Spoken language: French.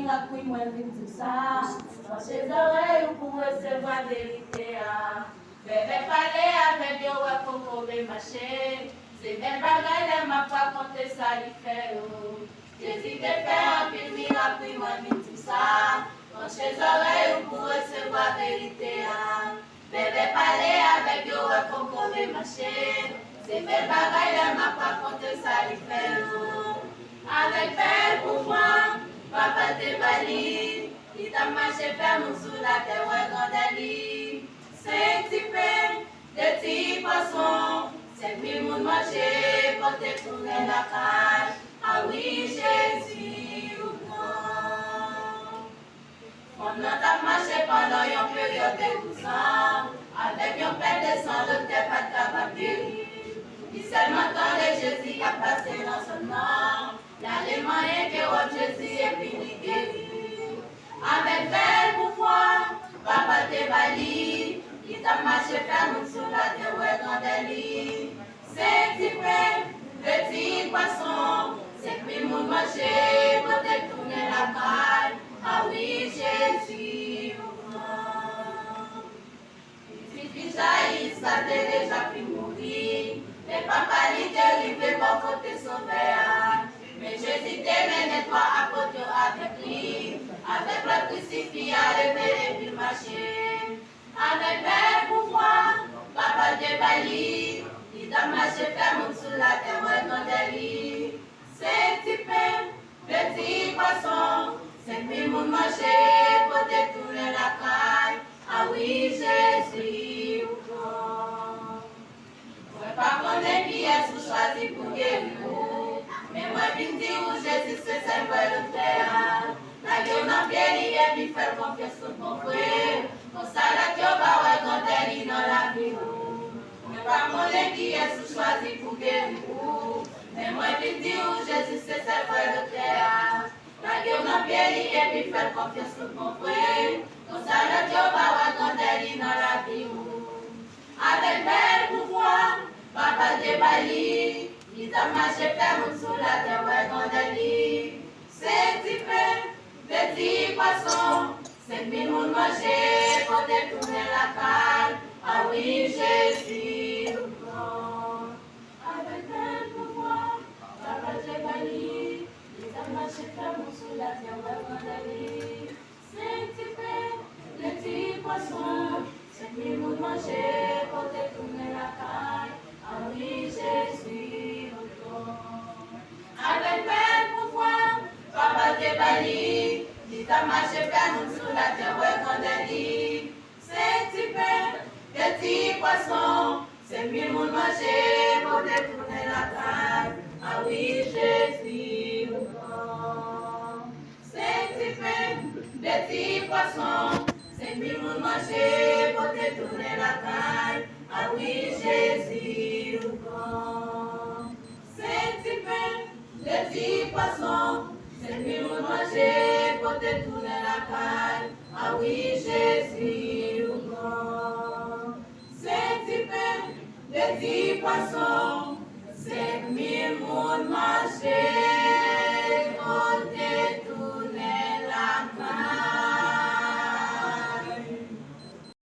miracle, moi, je dis ça. Dans ses oreilles, pour recevoir la vérité. Bébé parler avec Dieu, ouais, pour trouver marché. C'est belle bagaille, elle m'a pas compté ça, il fait. Jésus te fait un pile miracle, moi, je dis ça. Dans ses oreilles, pour recevoir la vérité. Bébé parler avec Dieu, ouais, pour trouver marché. C'est belle bagaille, elle m'a pas compté ça, il fait. Avec belle pour moi, papa te valide. Il t'a marché ferme sous la terre, ouais, grande ali. C'est petit pain, des petits poissons. C'est plus moun manger pour te tourner la cage. Ah oui, Jésus, ou grand. On a t'a marché pendant une période de 12 ans. Avec un père de sang, le t'es pas capable. Il seulement quand le Jésus a passé dans son nom. L'aliment est que Jésus est fini guéri. Avec belle pouvoir, papa te valide. Il t'a marché ferme sous la terre, ouais, grande lit. C'est petit pain, petit poisson. C'est plus mon manger pour te tourner la caille. Ah oui, Jésus, il suffit jaillir, ça t'est déjà pu mourir. Mais papa lui te arrivé pour côté sauver. Mais Jésus t'aimait, toi à côté avec lui. Avec le crucifix à lever et puis marcher. Avec bel pouvoir, papa te valide. Il t'a marché ferme sous la terre, ouais, dans des lits. C'est petit pain, petit poisson. C'est plus mon manger pour te tourner la caille. Ah oui, Jésus, ou grand. Ouais, pas qu'on est qui est sous choisi pour guérir. Mais moi, je me dis où Jésus, c'est ça, le terre. La gueule n'a bien lié, puis faire confiance sur mon frère. Comme ça, la gueule va ouais, quand elle est dans la vie. Mais pas qu'on est qui est sous choisi pour guérir. Mais moi, je me dis où Jésus, c'est ça, le terre. La gueule n'a bien lié, puis faire confiance sur mon frère. Comme ça, la gueule va ouais, quand elle est dans la vie. Avec bel pouvoir, papa te valide. Il t'a marché ferme sous la terre, ouais, grande lit. C'est petit pain, petit poisson. C'est mille moun manger pour te tourner la caille. Ah oui, Jésus, grand. Avec bel pouvoir, papa te valide. Il t'a marché ferme sous la terre, ouais, grande lit. C'est petit pain, petit poisson. C'est mille moun manger pour te tourner la caille. Ah oui, Jésus, avec bel pouvoir, papa te valide. Il t'a marché ferme sous la terre, ouais, grande lit. C'est petit pain, petit poisson. C'est mille moun manger pour te tourner la caille. Ah oui, Jésus, c'est petit pain, petit poisson. C'est mille moun manger pour te tourner la caille. Ah oui, Jésus, c'est petit pain, petit poisson. C'est mille moun manger pour te tourner la caille. Ah oui, Jésus, c'est petit pain, petit poisson. C'est mille moun manger.